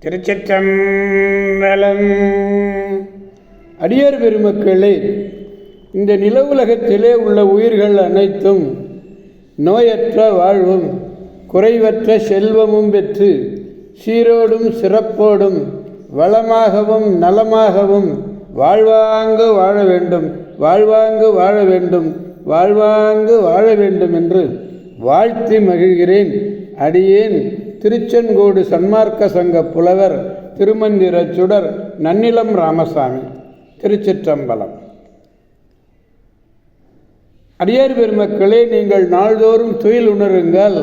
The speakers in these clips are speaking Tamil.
திருச்சிற்றம்பலம். அடியார் பெருமக்களே, இந்த நில உலகத்திலே உள்ள உயிர்கள் அனைத்தும் நோயற்ற வாழ்வும் குறைவற்ற செல்வமும் பெற்று சீரோடும் சிறப்போடும் வளமாகவும் நலமாகவும் வாழ்வாங்கு வாழ வேண்டும், வாழ்வாங்கு வாழ வேண்டும், வாழ்வாங்கு வாழ வேண்டும் என்று வாழ்த்தி மகிழ்கிறேன். அடியேன் திருச்செங்கோடு சன்மார்க்க சங்க புலவர் திருமந்திர சுடர் நன்னிலம் ராமசாமி. திருச்சிற்றம்பலம். அடியார் பெருமக்களே, நீங்கள் நாள்தோறும் துயில் உணருங்கள்,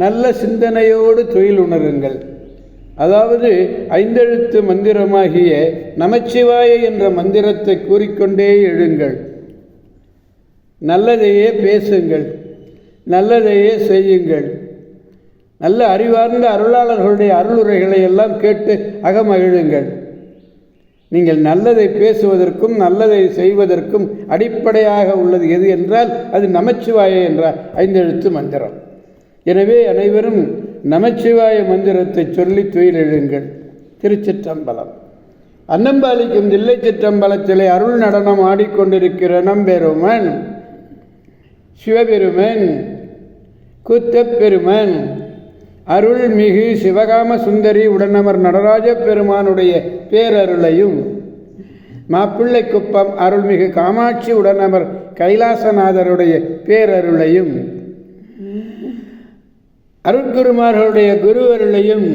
நல்ல சிந்தனையோடு துயில் உணருங்கள். அதாவது ஐந்தெழுத்து மந்திரமாகிய நமச்சிவாய என்ற மந்திரத்தை கூறிக்கொண்டே எழுங்கள். நல்லதையே பேசுங்கள், நல்லதையே செய்யுங்கள். நல்ல அறிவார்ந்த அருளாளர்களுடைய அருளுரைகளை எல்லாம் கேட்டு அகமகிழுங்கள். நீங்கள் நல்லதை பேசுவதற்கும் நல்லதை செய்வதற்கும் அடிப்படையாக உள்ளது எது என்றால் அது நமச்சிவாய என்ற ஐந்தெழுத்து மந்திரம். எனவே அனைவரும் நமச்சிவாய மந்திரத்தை சொல்லி துயில் எழுங்கள். திருச்சிற்றம்பலம். அன்னம்பாலிக்கும் தில்லை சிற்றம்பலத்திலே அருள் நடனம் ஆடிக்கொண்டிருக்கிற நம்பெருமன் சிவபெருமன் கூத்தப்பெருமன் அருள்மிகு சிவகாம சுந்தரி உடனமர் நடராஜ பெருமானுடைய பேரருளையும், மாப்பிள்ளை குப்பம் அருள்மிகு காமாட்சி உடனமர் கைலாசநாதருடைய பேரருளையும், அருட்குருமார்களுடைய குருவருளையும்,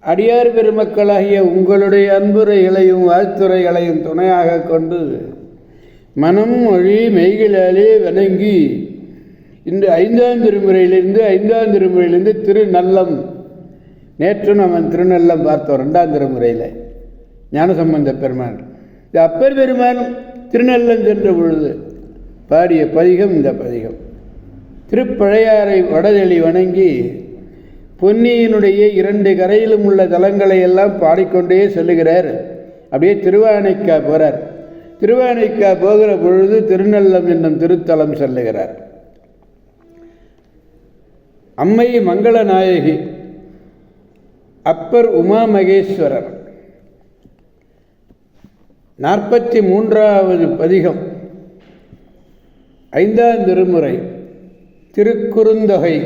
அடியார் பெருமக்களாகிய உங்களுடைய அன்புரைகளையும் வாழ்த்துறைகளையும் துணையாக கொண்டு மனம் மொழி மெய்களாலே வணங்கி இந்த ஐந்தாம் திருமுறையிலிருந்து திருநல்லம், நேற்று நம்ம திருநல்லம் பார்த்தோம். 2ஆம் திருமுறையில் ஞானசம்பந்த பெருமான் இந்த அப்பர் பெருமான் திருநல்லம் சென்ற பொழுது பாடிய பதிகம் இந்த பதிகம். திருப்பழையாறை வடதெளி வணங்கி பொன்னியினுடைய 2 கரையிலும் உள்ள தலங்களை எல்லாம் பாடிக்கொண்டே செல்லுகிறார். அப்படியே திருவானைக்கா போகிறார். திருவானைக்கா போகிற பொழுது திருநல்லம் என்னும் திருத்தலம் செல்லுகிறார். அம்மை மங்களநாயகி அப்பர் உமா மகேஸ்வரர் 43வது பதிகம், 5ஆம் திருமுறை, திருக்குறுந்தொகை,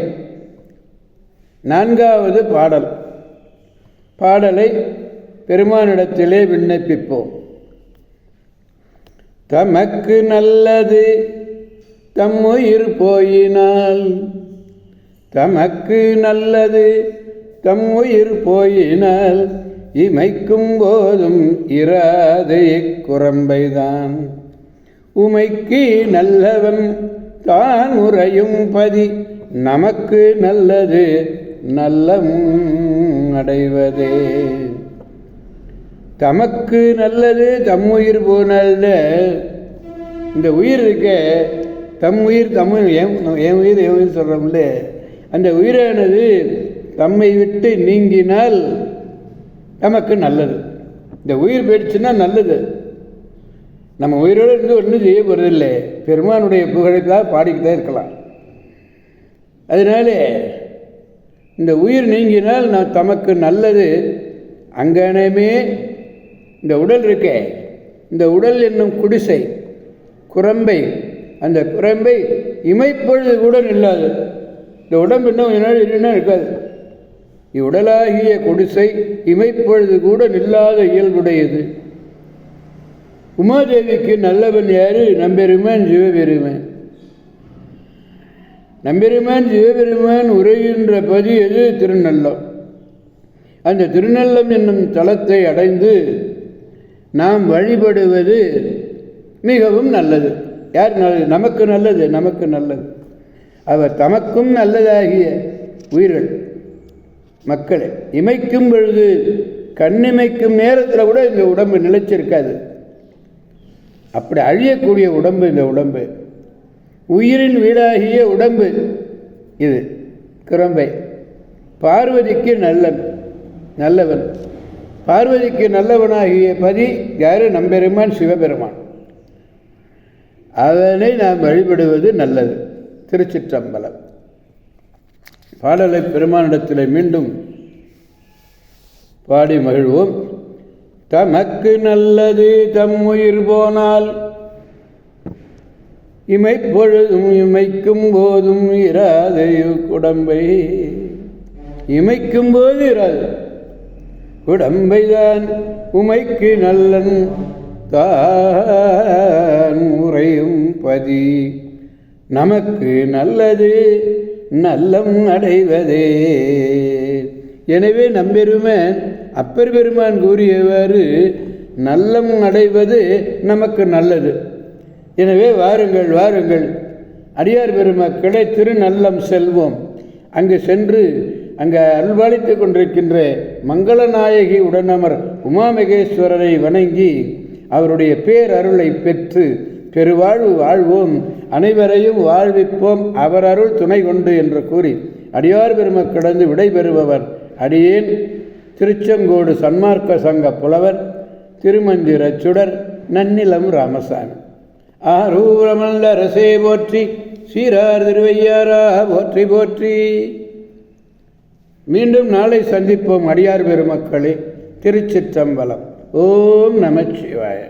4வது பாடல். பாடலை பெருமானிடத்திலே விண்ணப்பிப்போம். தமக்கு நல்லது தம்முயிர் போயினால், தமக்கு நல்லது தம்முயிர் போயினால், இமைக்கும் போதும் இராது இக்குரம்பைதான். உமைக்கு நல்லவன் தான் உறையும் பதி, நமக்கு நல்லது நல்லமும் அடைவதே. தமக்கு நல்லது தம்முயிர் போனால், இந்த உயிர் இருக்க தம்முயிர் என் உயிர் சொல்கிறோம்ல, அந்த உயிரானது தம்மை விட்டு நீங்கினால் நமக்கு நல்லது. இந்த உயிர் போயிடுச்சுன்னா நல்லது. நம்ம உயிரோடு இருந்து ஒன்றும் செய்ய போகிறதில்லை, பெருமானுடைய புகழைக்காக பாடிக்கிட்டே இருக்கலாம். அதனால இந்த உயிர் நீங்கினால் தமக்கு நல்லது. அங்கனமே இந்த உடல் இருக்கே, இந்த உடல் என்னும் குடிசை குரம்பை, அந்த குரம்பை இமைப்பொழுது கூட நில்லாது. இந்த உடம்பு இன்னும் இருக்காது. இவ்வுடலாகிய குடிசை இமைப்பொழுது கூட நில்லாத இயல்புடையது. உமாதேவிக்கு நல்லவன் யாரு? நம்பெருமான் சிவபெருமான். நம்பெருமான் சிவபெருமான் உரைகின்ற பதி எது? திருநல்லம். அந்த திருநல்லம் என்னும் தலத்தை அடைந்து நாம் வழிபடுவது மிகவும் நல்லது. யார் நல்லது? நமக்கு நல்லது, நமக்கு நல்லது. அவர் தமக்கும் நல்லதாகிய உயிர்கள் மக்களை இமைக்கும் பொழுது, கண்ணிமைக்கும் நேரத்தில் கூட இந்த உடம்பு நிலைச்சிருக்காது. அப்படி அழியக்கூடிய உடம்பு இந்த உடம்பு. உயிரின் வீடாகிய உடம்பு இது குரம்பை. பார்வதிக்கு நல்லவன். பார்வதிக்கு நல்லவனாகிய பதி யாரு? நம்பெருமான் சிவபெருமான். அவனை நாம் வழிபடுவது நல்லது. திருச்சிற்றம்பலம். பாடலை பெருமானிடத்தில் மீண்டும் பாடி மகிழ்வோம். தமக்கு நல்லது தம் உயிர் போனால் இமைப்பொழுதும் இமைக்கும் போதும் இராது குடம்பை. இமைக்கும் போது இராது குடம்பைதான் உமைக்கு நல்லன் தான் உறையும் பதி. நமக்கு நல்லது நல்லம் அடைவதே. எனவே நம்பெருமான் அப்பர் பெருமான் கூறியவாறு நல்லம் அடைவது நமக்கு நல்லது. எனவே வாருங்கள் வாருங்கள் அடியார் பெருமக்களை திருநல்லம் செல்வோம். அங்கு சென்று அங்கே அருள்பாலித்து கொண்டிருக்கின்ற மங்களநாயகி உடனமர் உமாமகேஸ்வரரை வணங்கி அவருடைய பேரருளை பெற்று பெருவாழ்வு வாழ்வோம், அனைவரையும் வாழ்விப்போம் அவர் அருள் துணை கொண்டு என்று கூறி அடியார் பெருமக்கிடந்து விடைபெறுபவர் அடியேன் திருச்செங்கோடு சன்மார்க்க சங்க புலவர் திருமந்திர சுடர் நன்னிலம் ராமசாமி. ஆரூரமல்ல அரசே போற்றி, சீரார் திருவையாரா போற்றி போற்றி. மீண்டும் நாளை சந்திப்போம் அடியார் பெருமக்களே. திருச்சிற்றம்பலம். ஓம் நமச்சிவாய.